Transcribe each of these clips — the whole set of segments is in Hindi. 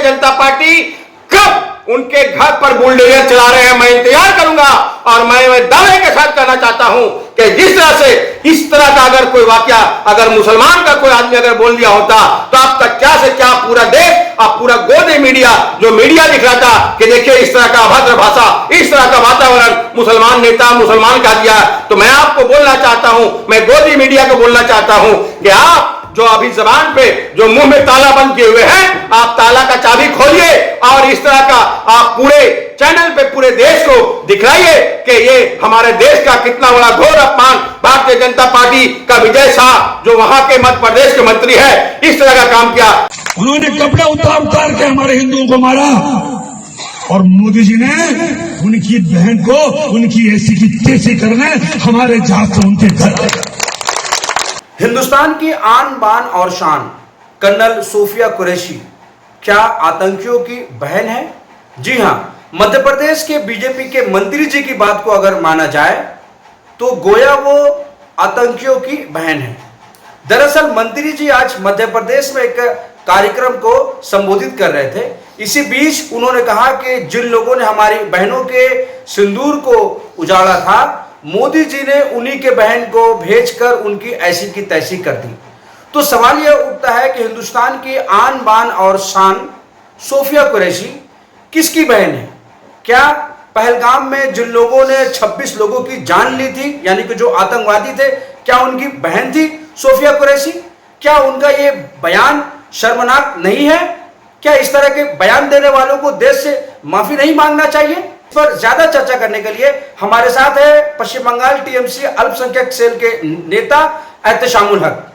जनता पार्टी कब उनके घर पर बुलडोजर चला रहे हैं, मैं इंतजार करूंगा। और मैं दावे के साथ कहना चाहता हूं कि जिस तरह से इस तरह का अगर कोई वाकया अगर मुसलमान का कोई आदमी अगर बोल दिया होता तो अब तक क्या से क्या पूरा देश और पूरा गोदी मीडिया जो मीडिया दिख रहा था कि देखिए इस तरह का अभद्र भाषा, इस तरह का वातावरण मुसलमान नेता मुसलमान का दिया। तो मैं आपको बोलना चाहता हूं, मैं गोदी मीडिया को बोलना चाहता हूं कि आप जो अभी जबान पे जो मुंह में ताला बंद किए हुए हैं, आप ताला का चाबी खोलिए और इस तरह का आप पूरे चैनल पे पूरे देश को दिखलाइए कि ये हमारे देश का कितना बड़ा घोर अपमान भारतीय जनता पार्टी का विजय शाह जो वहां के मध्य प्रदेश के मंत्री है इस तरह का काम किया। उन्होंने कपड़े उतार के हमारे हिंदुओं को मारा और मोदी जी ने उनकी बहन को उनकी ऐसी की तैसी करने हमारे जहाज से उनके घर। हिंदुस्तान की आन बान और शान कर्नल सोफिया कुरैशी क्या आतंकियों की बहन है? जी हां, मध्य प्रदेश के बीजेपी के मंत्री जी की बात को अगर माना जाए तो गोया वो आतंकियों की बहन है। दरअसल मंत्री जी आज मध्य प्रदेश में एक कार्यक्रम को संबोधित कर रहे थे। इसी बीच उन्होंने कहा कि जिन लोगों ने हमारी बहनों के सिंदूर को उजाड़ा था, मोदी जी ने उन्हीं के बहन को भेजकर उनकी ऐसी की तैसी कर दी। तो सवाल यह उठता है कि हिंदुस्तान की आन बान और शान सोफिया कुरैशी किसकी बहन है? क्या पहलगाम में जिन लोगों ने 26 लोगों की जान ली थी, यानी कि जो आतंकवादी थे, क्या उनकी बहन थी सोफिया कुरैशी? क्या उनका ये बयान शर्मनाक नहीं है? क्या इस तरह के बयान देने वालों को देश से माफी नहीं मांगना चाहिए? इस पर ज्यादा चर्चा करने के लिए हमारे साथ है पश्चिम बंगाल टीएमसी अल्पसंख्यक सेल के नेता एहतशामुल हक।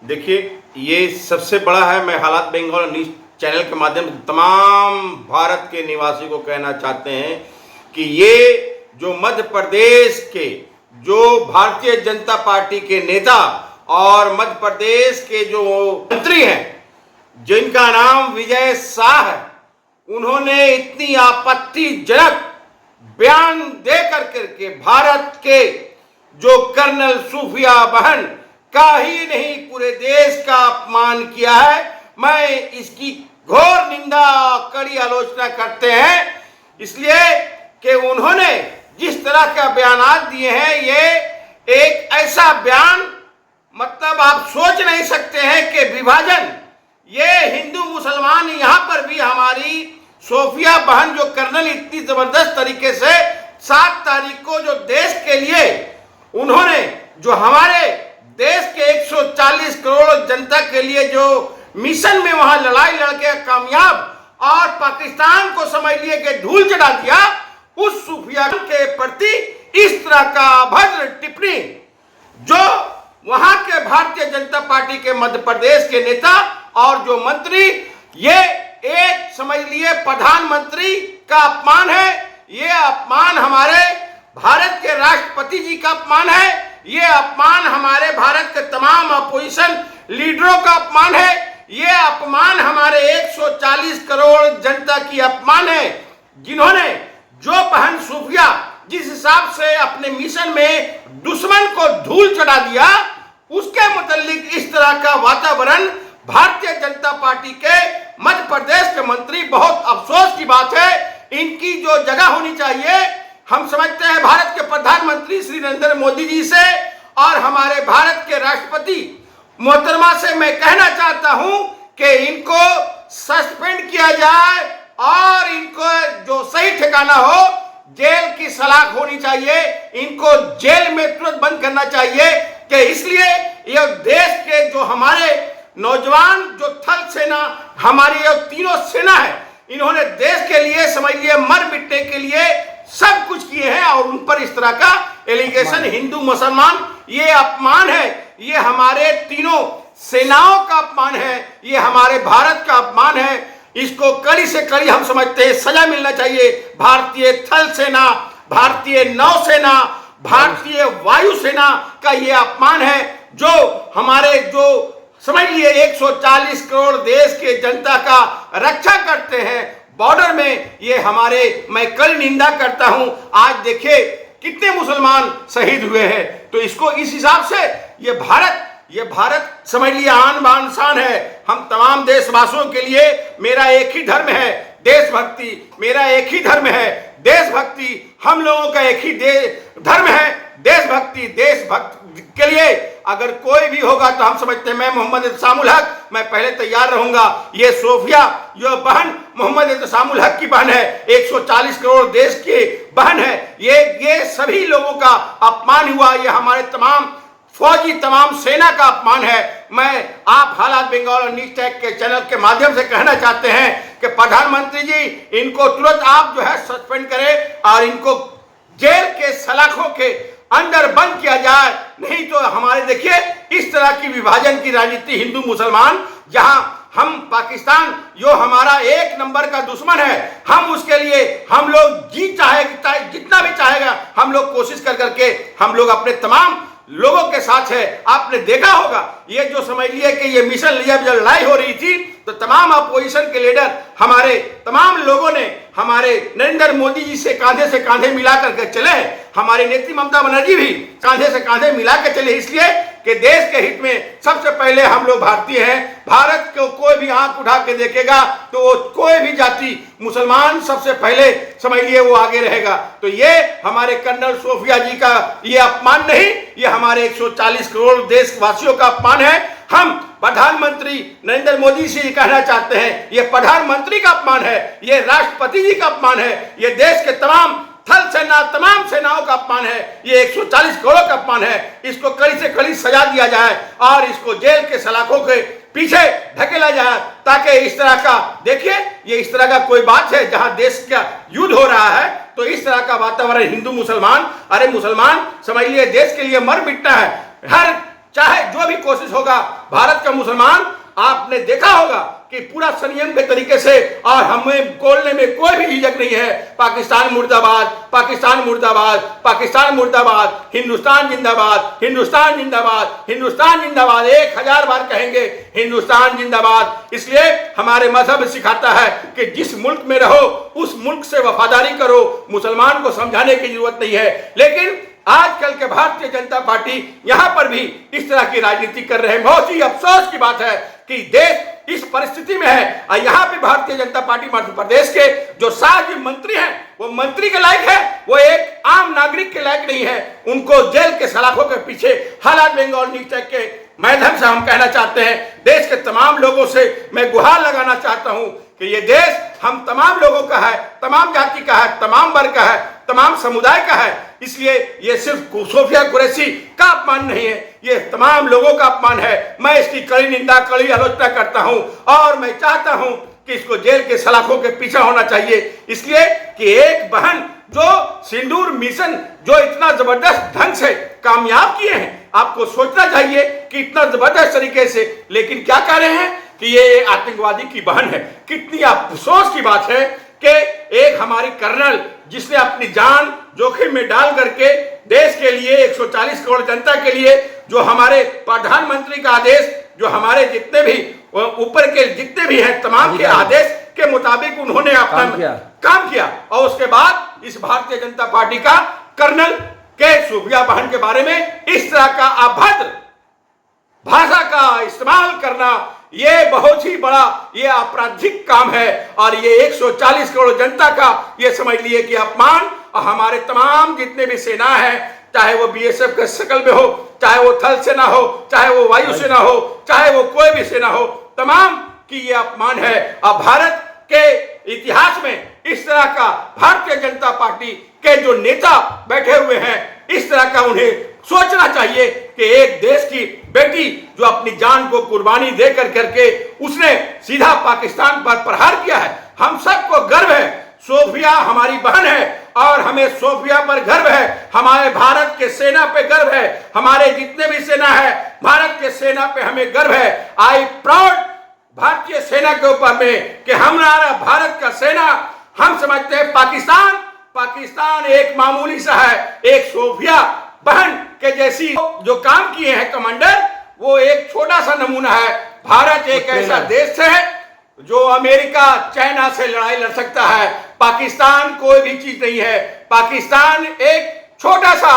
देखिए, ये सबसे बड़ा है। मैं हालात बंगाल न्यूज चैनल के माध्यम से तमाम भारत के निवासी को कहना चाहते हैं कि ये जो मध्य प्रदेश के जो भारतीय जनता पार्टी के नेता और मध्य प्रदेश के जो मंत्री हैं जिनका नाम विजय शाह है, उन्होंने इतनी आपत्तिजनक बयान दे करके भारत के जो कर्नल सूफिया बहन का ही नहीं पूरे देश का अपमान किया है। मैं इसकी घोर निंदा कड़ी आलोचना करते हैं, इसलिए कि उन्होंने जिस तरह का बयान दिए हैं, ये एक ऐसा बयान मतलब आप सोच नहीं सकते हैं कि विभाजन, ये हिंदू मुसलमान, यहां पर भी हमारी सोफिया बहन जो कर्नल इतनी जबरदस्त तरीके से 7 तारीख को जो देश के लिए उन्होंने जो हमारे देश के 140 करोड़ जनता के लिए जो मिशन में वहां लड़ाई लड़के कामयाब और पाकिस्तान को समझ लिए कि धूल चढ़ा दिया, उस सूफिया के प्रति इस तरह का अभद्र टिप्पणी जो वहां के भारतीय जनता पार्टी के मध्य प्रदेश के नेता और जो मंत्री, ये एक समझ लिए प्रधानमंत्री का अपमान है, ये अपमान हमारे भारत के राष्ट्रपति जी का अपमान है, ये अपमान हमारे भारत के तमाम अपोजिशन लीडरों का अपमान है, ये अपमान हमारे 140 करोड़ जनता की अपमान है, जिन्होंने जो बहन सूफिया जिस हिसाब से अपने मिशन में दुश्मन को धूल चढ़ा दिया, उसके मुतालिक इस तरह का वातावरण भारतीय जनता पार्टी के मध्य प्रदेश के मंत्री, बहुत अफसोस की बात है, इनकी जो जगह होनी चाहिए, हम समझते हैं भारत के प्रधानमंत्री श्री नरेंद्र मोदी जी से और हमारे भारत के राष्ट्रपति मोहतरमा से मैं कहना चाहता हूं कि इनको सस्पेंड किया जाए और इनको जो सही ठिकाना हो, जेल की सलाख होनी चाहिए, इनको जेल में तुरंत बंद करना चाहिए कि इसलिए यह देश के जो हमारे नौजवान जो थल सेना, हमारी जो तीनों सेना है, इन्होंने देश के लिए समझिए मर मिटने के लिए सब कुछ किए हैं और उन पर इस तरह का एलिगेशन हिंदू मुसलमान, ये अपमान है, ये हमारे तीनों सेनाओं का अपमान है, ये हमारे भारत का अपमान है। इसको कड़ी से कड़ी हम समझते हैं सजा मिलना चाहिए। भारतीय थल सेना, भारतीय नौसेना, भारतीय वायुसेना का ये अपमान है जो हमारे जो समझ लिए 140 करोड़ देश के जनता का रक्षा करते हैं बॉर्डर में, ये हमारे, मैं कल निंदा करता हूं। आज देखिए कितने मुसलमान शहीद हुए हैं, तो इसको इस हिसाब से ये भारत ये भारत समझ लिया आन बान शान है। हम तमाम देशवासियों के लिए मेरा एक ही धर्म है, देशभक्ति। मेरा एक ही धर्म है, देशभक्ति। हम लोगों का एक ही धर्म है, देशभक्ति। देशभक्ति के लिए अगर कोई भी होगा तो हम समझते हैं, मैं मोहम्मद इत्तेसामुल हक, मैं पहले तैयार रहूंगा। ये सोफिया जो बहन मोहम्मद इत्तेसामुल हक की बहन है, 140 करोड़ देश की बहन है, ये सभी लोगों का अपमान हुआ। ये हमारे तमाम फौजी, तमाम सेना का अपमान है। मैं आप हालात बंगाल और न्यूज टैग के चैनल के माध्यम से कहना चाहते हैं कि प्रधानमंत्री जी, इनको तुरंत आप जो है सस्पेंड करें और इनको जेल के सलाखों के अंदर बंद किया जाए। नहीं तो हमारे देखिए इस तरह की विभाजन की राजनीति, हिंदू मुसलमान, जहां हम पाकिस्तान जो हमारा एक नंबर का दुश्मन है, हम उसके लिए हम लोग जितना भी चाहेगा हम लोग कोशिश कर करके हम लोग अपने तमाम लोगों के साथ है। आपने देखा होगा ये जो समझ लिए कि ये मिशन लिया जब लड़ाई हो रही थी तो तमाम अपोजिशन के लीडर, हमारे तमाम लोगों ने हमारे नरेंद्र मोदी जी से कांधे मिला करके चले। हमारी नेत्री ममता बनर्जी भी कांधे से कांधे मिला के चले, इसलिए कि देश के हित में सबसे पहले हम लोग भारतीय हैं। भारत को कोई भी आंख उठा के देखेगा तो वो कोई भी जाति, मुसलमान सबसे पहले समझ लिए वो आगे रहेगा। तो ये हमारे कर्नल सोफिया जी का ये अपमान नहीं, ये हमारे 140 करोड़ देशवासियों का अपमान है। हम प्रधानमंत्री नरेंद्र मोदी से कहना चाहते हैं, ये प्रधानमंत्री का अपमान है, ये राष्ट्रपति जी का अपमान है, ये देश के तमाम थल सेना, तमाम सेनाओं का अपमान है, ये 140 करोड़ का अपमान है। इसको कड़ी से कड़ी सजा दिया जाए और इसको जेल के सलाखों के पीछे ढकेला जाए, ताकि इस तरह का, देखिए ये इस तरह का कोई बात है जहां देश का युद्ध हो रहा है तो इस तरह का वातावरण, हिंदू मुसलमान, अरे मुसलमान समझ लिए देश के लिए मर मिटना है। हर चाहे जो भी कोशिश होगा, भारत का मुसलमान आपने देखा होगा कि पूरा संयम के तरीके से, और हमें बोलने में कोई भी झिझक नहीं है, पाकिस्तान मुर्दाबाद, पाकिस्तान मुर्दाबाद, पाकिस्तान मुर्दाबाद, हिंदुस्तान जिंदाबाद, हिंदुस्तान जिंदाबाद, हिंदुस्तान जिंदाबाद, 1000 बार कहेंगे हिंदुस्तान जिंदाबाद। इसलिए हमारे मजहब सिखाता है कि जिस मुल्क में रहो उस मुल्क से वफादारी करो। मुसलमान को समझाने की जरूरत नहीं है, लेकिन आजकल के भारतीय जनता पार्टी यहां पर भी इस तरह की राजनीति कर रहे हैं। बहुत ही अफसोस की बात है कि देश इस परिस्थिति में है और यहां पे भारतीय जनता पार्टी मध्य प्रदेश के जो 7 मंत्री हैं वो मंत्री के लायक है, वो एक आम नागरिक के लायक नहीं है। उनको जेल के सलाखों के पीछे हालात बंगाल न्यूज टैग के माध्यम से हम कहना चाहते हैं, देश के तमाम लोगों से मैं गुहार लगाना चाहता हूं कि ये देश हम तमाम लोगों का है, तमाम जाति का है, तमाम वर्ग का है, तमाम समुदाय का है। इसलिए ये सिर्फ सोफिया कुरैशी का अपमान नहीं है, ये तमाम लोगों का अपमान है। मैं इसकी कड़ी निंदा, कड़ी आलोचना करता हूं और मैं चाहता हूं कि इसको जेल के सलाखों के पीछे होना चाहिए। इसलिए कि एक बहन जो सिंदूर मिशन जो इतना जबरदस्त ढंग से कामयाब किए हैं, आपको सोचना चाहिए कि इतना जबरदस्त तरीके से, लेकिन क्या कह रहे हैं कि ये आतंकवादी की बहन है। कितनी अफसोस की बात है कि एक हमारी कर्नल जिसने अपनी जान जोखिम में डाल करके देश के लिए, 140 करोड़ जनता के लिए, जो हमारे प्रधानमंत्री का आदेश, जो हमारे जितने भी ऊपर के जितने भी हैं तमाम के आदेश के मुताबिक उन्होंने अपना काम किया और उसके बाद इस भारतीय जनता पार्टी का कर्नल के सोफिया बहन के बारे में इस तरह का अभद्र भाषा का इस्तेमाल करना, ये बहुत ही बड़ा ये आपराधिक काम है और ये 140 करोड़ जनता का ये समझ लिए कि अपमान। और हमारे तमाम जितने भी सेना है, चाहे वो बीएसएफ के शकल में हो, चाहे वो थल सेना हो, चाहे वो वायु सेना हो, चाहे वो कोई भी सेना हो, तमाम की ये अपमान है। और भारत के इतिहास में इस तरह का भारतीय जनता पार्टी के जो नेता बैठे हुए हैं, इस तरह का उन्हें सोचना चाहिए कि एक देश की बेटी जो अपनी जान को कुर्बानी देकर करके उसने सीधा पाकिस्तान पर प्रहार किया है। हम सबको गर्व है, सोफिया हमारी बहन है और हमें सोफिया पर गर्व है। हमारे भारत के सेना पे गर्व है, हमारे जितने भी सेना है भारत के सेना पे हमें गर्व है। आई प्राउड भारतीय सेना के ऊपर में कि हमारा भारत का सेना, हम समझते हैं पाकिस्तान एक मामूली सा है, एक सोफिया बहन के जैसी जो काम किए हैं कमांडर, वो एक छोटा सा नमूना है। भारत एक ऐसा देश है जो अमेरिका चाइना से लड़ाई लड़ सकता है, पाकिस्तान कोई भी चीज नहीं है। पाकिस्तान एक छोटा सा,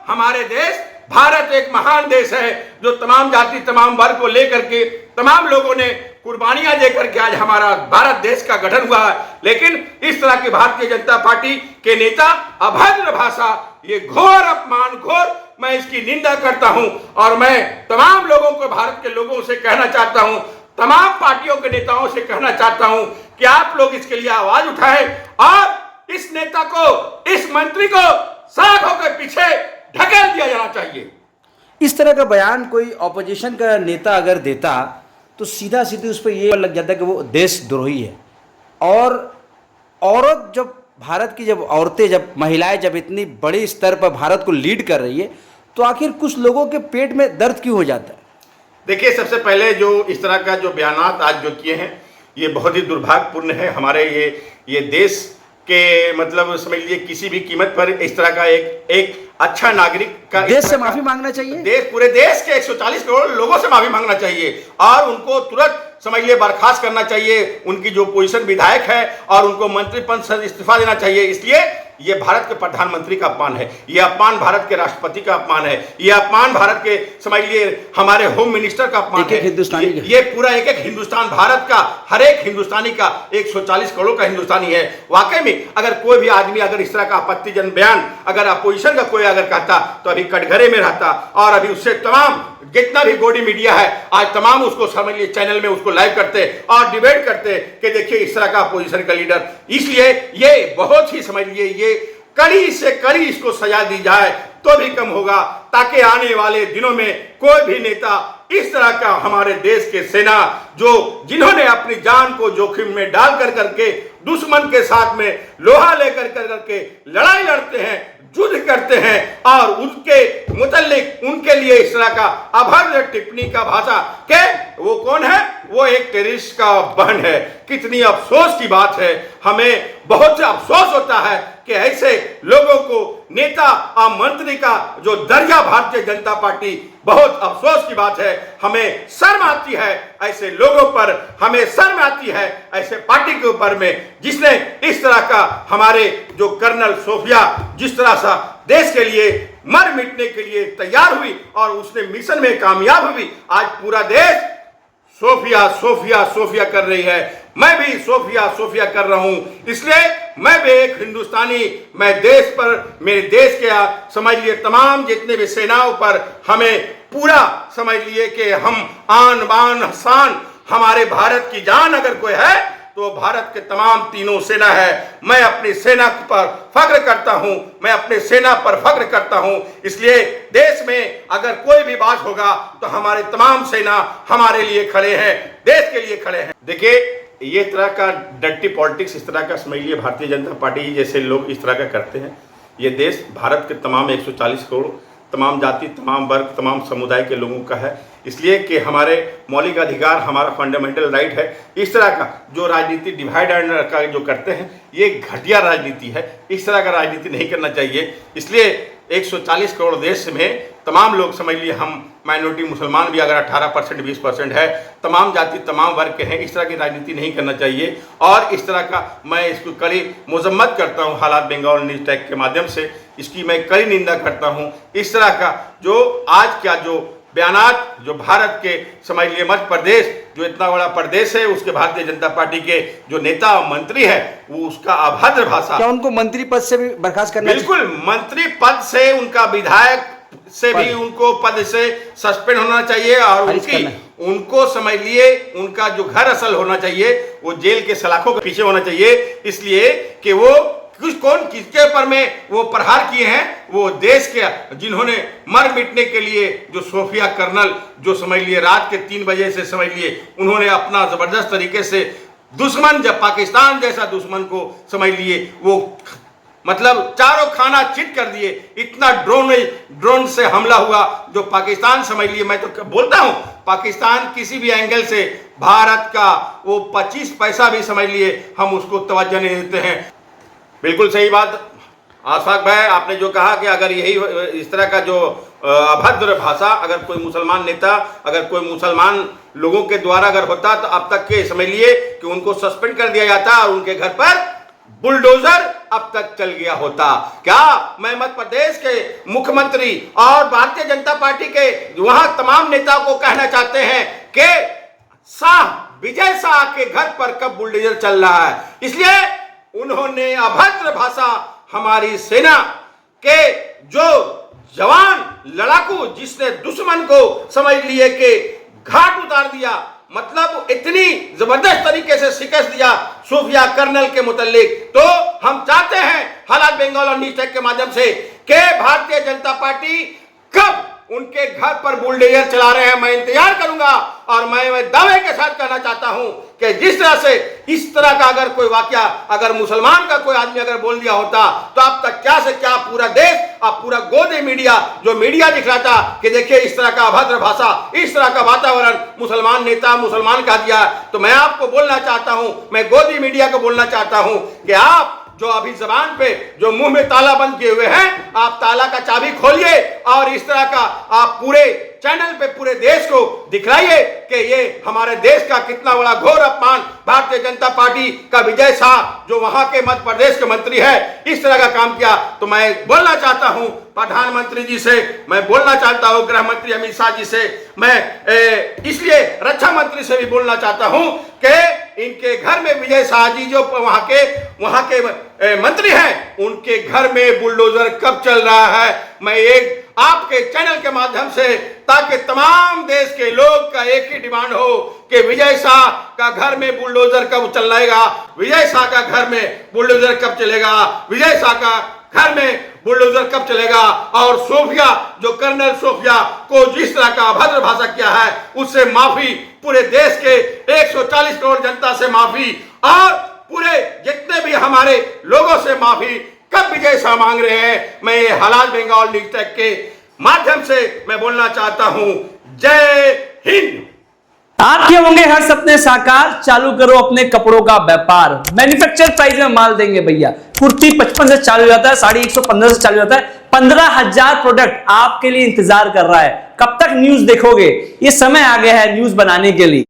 हमारे देश भारत एक महान देश है जो तमाम जाति तमाम वर्ग को लेकर के तमाम लोगों ने कुर्बानियां देकर के आज हमारा भारत देश का गठन हुआ है। लेकिन इस तरह की भारतीय जनता पार्टी के नेता अभद्र भाषा, ये घोर अपमान, घोर, मैं इसकी निंदा करता हूं। और मैं तमाम लोगों को, भारत के लोगों से कहना चाहता हूं, तमाम पार्टियों के नेताओं से कहना चाहता हूं कि आप लोग इसके लिए आवाज उठाएं और इस नेता को, इस मंत्री को सांखों के पीछे ढकेल दिया जाना चाहिए। इस तरह का बयान कोई ऑपोजिशन का नेता अगर देता तो सीधा सीधी उस पर ये लग जाता कि वो देशद्रोही है। और औरत जब, भारत की जब औरतें, जब महिलाएं जब इतनी बड़ी स्तर पर भारत को लीड कर रही है, तो आखिर कुछ लोगों के पेट में दर्द क्यों हो जाता है? देखिए, सबसे पहले जो इस तरह का जो बयानात आज जो किए हैं, ये बहुत ही दुर्भाग्यपूर्ण है। हमारे ये देश के, मतलब समझ लीजिए, किसी भी कीमत पर इस तरह का एक अच्छा नागरिक का, देश से माफी मांगना चाहिए। पूरे देश के 140 करोड़ लोगों से माफी मांगना चाहिए और उनको तुरंत समझ लिए बर्खास्त करना चाहिए, उनकी जो पोजीशन विधायक है, और उनको मंत्री पद से इस्तीफा देना चाहिए। इसलिए ये भारत के प्रधानमंत्री का अपमान है, ये अपमान भारत के राष्ट्रपति का अपमान है, ये अपमान भारत के समझ लिए हमारे होम मिनिस्टर का अपमान है। ये पूरा एक हिंदुस्तान, भारत का हर एक हिंदुस्तानी का, 140 करोड़ का हिंदुस्तानी है। वाकई में अगर कोई भी आदमी अगर इस तरह का आपत्तिजनक बयान अगर अपोजिशन का कोई अगर कहता तो अभी कटघरे में रहता, और अभी उससे तमाम जितना भी गोडी मीडिया है आज तमाम उसको समझ लिए चैनल में उसको लाइव करते और डिबेट करते कि देखिए इस तरह का अपोजिशन का लीडर। इसलिए ये बहुत ही समझ लिए, ये कड़ी से कड़ी इसको सजा दी जाए तो भी कम होगा, ताकि आने वाले दिनों में कोई भी नेता इस तरह का, हमारे देश के सेना जिन्होंने अपनी जान को जोखिम में डाल कर करके दुश्मन के साथ में लोहा लेकर करके लड़ाई लड़ते हैं, युद्ध करते हैं, और उनके मुतल्लिक उनके लिए इस तरह का अभद्र टिप्पणी का भाषा के वो कौन है? वो एक टेररिस्ट का बहन है। कितनी अफसोस की बात है, हमें बहुत अफसोस होता है कि ऐसे लोगों को नेता और मंत्री का जो दर्जा भारतीय जनता पार्टी, बहुत अफसोस की बात है। हमें शर्म आती है ऐसे लोगों पर, हमें शर्म आती है ऐसे पार्टी के ऊपर में जिसने इस तरह का, हमारे जो कर्नल सोफिया जिस तरह से देश के लिए मर मिटने के लिए तैयार हुई और उसने मिशन में कामयाब हुई। आज पूरा देश सोफिया सोफिया सोफिया कर रही है, मैं भी सोफिया सोफिया कर रहा हूं। इसलिए मैं भी एक हिंदुस्तानी, मैं देश पर, मेरे देश के समझ लिए तमाम जितने भी सेनाओं पर हमें पूरा समझ लिए कि हम आन बान शान, हमारे भारत की जान अगर कोई है तो भारत के तमाम तीनों सेना है। मैं अपनी सेना पर फख्र करता हूं, मैं अपने सेना पर फख्र करता हूं। इसलिए देश में अगर कोई भी बात होगा तो हमारे तमाम सेना हमारे लिए खड़े हैं, देश के लिए खड़े हैं। देखिए, ये तरह का डर्टी पॉलिटिक्स, इस तरह का समझ लिए भारतीय जनता पार्टी जैसे लोग इस तरह का करते हैं। ये देश भारत के तमाम 140 करोड़ तमाम जाति, तमाम वर्ग, तमाम समुदाय के लोगों का है। इसलिए कि हमारे मौलिक अधिकार, हमारा फंडामेंटल राइट है। इस तरह का जो राजनीति डिवाइड एंड का जो करते हैं, ये घटिया राजनीति है। इस तरह का राजनीति नहीं करना चाहिए। इसलिए 140 करोड़ देश में तमाम लोग समझ लिए, हम माइनॉरिटी मुसलमान भी अगर 18% 20% है, तमाम जाति तमाम वर्ग के हैं, इस तरह की राजनीति नहीं करना चाहिए। और इस तरह का मैं इसको कड़ी मजम्मत करता हूँ, हालात बंगाल न्यूज़ टैग के माध्यम से इसकी मैं कड़ी निंदा करता हूँ। इस तरह का जो आज क्या जो बयानात, जो भारत के समझ लिए मध्य प्रदेश जो इतना बड़ा प्रदेश है, उसके भारतीय जनता पार्टी के जो नेता और मंत्री है, वो उसका अभद्र भाषा। क्या उनको मंत्री पद से भी बर्खास्त करना? बिल्कुल, मंत्री पद से, उनका विधायक से भी उनको पद से सस्पेंड होना चाहिए, और उनको समझ लिए उनका जो घर असल होना चाहिए वो जेल के सलाखों के पीछे होना चाहिए। इसलिए कि वो कौन किसके ऊपर में वो प्रहार किए हैं, वो देश के जिन्होंने मर मिटने के लिए, जो सोफिया कर्नल जो समझ लिए रात के 3 बजे से समझ लिए उन्होंने अपना जबरदस्त तरीके से दुश्मन, जब पाकिस्तान जैसा दुश्मन को समझ लिए वो मतलब चारों खाना चिट कर दिए। इतना ड्रोन से हमला हुआ जो पाकिस्तान समझ लिए, मैं तो बोलता हूं पाकिस्तान किसी भी एंगल से भारत का वो 25 पैसा भी समझ लिए हम उसको तवज्जो नहीं देते हैं। बिल्कुल सही बात आशफाक भाई, आपने जो कहा कि अगर यही इस तरह का जो अभद्र भाषा अगर कोई मुसलमान नेता, अगर कोई मुसलमान लोगों के द्वारा अगर होता तो अब तक के समझ लिए कि उनको सस्पेंड कर दिया जाता और उनके घर पर बुलडोजर अब तक चल गया होता। क्या मैं मध्य प्रदेश के मुख्यमंत्री और भारतीय जनता पार्टी के वहां तमाम नेताओं को कहना चाहते हैं कि विजय शाह के घर पर कब बुलडोजर चल रहा है। इसलिए उन्होंने अभद्र भाषा हमारी सेना के जो जवान लड़ाकू जिसने दुश्मन को समझ लिए कि घाट उतार दिया, मतलब इतनी जबरदस्त तरीके से शिकस्त दिया सूफिया कर्नल के मुतालिक। तो हम चाहते हैं हालात बंगाल और न्यूज़ टेक के माध्यम से कि भारतीय जनता पार्टी कब उनके घर पर बुलडोजर चला रहे हैं, मैं इंतजार करूंगा। और मैं दावे के साथ कहना चाहता हूं कि जिस तरह से इस तरह का अगर कोई वाकया अगर मुसलमान का कोई आदमी अगर बोल दिया होता तो अब तक क्या से क्या पूरा देश अब पूरा गोदी मीडिया जो मीडिया दिखलाता कि देखिए इस तरह का अभद्र भाषा, इस तरह का वातावरण मुसलमान नेता मुसलमान का दिया। तो मैं आपको बोलना चाहता हूं, मैं गोदी मीडिया को बोलना चाहता हूं कि आप जो अभी जबान पे जो मुंह में ताला बंद किए हुए हैं, आप ताला का चाबी खोलिए और इस तरह का आप पूरे चैनल पे पूरे देश को दिखलाइए कि ये हमारे देश का कितना बड़ा घोर अपमान भारतीय जनता पार्टी का विजय शाह जो वहां के मध्य प्रदेश के मंत्री है इस तरह का काम किया। तो मैं बोलना चाहता हूं प्रधानमंत्री जी से, मैं बोलना चाहता हूं गृह मंत्री अमित शाह जी से, मैं इसलिए रक्षा मंत्री से भी बोलना चाहता हूं कि इनके घर में विजय शाह जी जो वहां के मंत्री हैं उनके घर में बुलडोजर कब चल रहा है। मैं एक आपके चैनल के माध्यम से ताकि तमाम देश के लोग का एक ही डिमांड हो कि विजय शाह का घर में बुलडोजर कब चलेगा, विजय शाह का घर में बुलडोजर कब चलेगा, विजय शाह का घर में बुलडोजर कब चलेगा। और सोफिया जो कर्नल सोफिया को जिस तरह का अभद्र भाषा किया है उससे माफी, पूरे देश के 140 करोड़ जनता से माफी और पूरे जितने भी हमारे लोगों से माफी कब विजय शाह मांग रहे हैं। मैं ये हालात बंगाल न्यूज़ टेक के माध्यम से मैं बोलना चाहता हूं, जय हिंद। आपके होंगे हर सपने साकार, चालू करो अपने कपड़ों का व्यापार। मैन्युफैक्चर प्राइस में माल देंगे भैया। कुर्ती 55 से चालू हो जाता है, साड़ी 115 से चालू हो जाता है। 15,000 प्रोडक्ट आपके लिए इंतजार कर रहा है। कब तक न्यूज देखोगे, ये समय आ गया है न्यूज बनाने के लिए।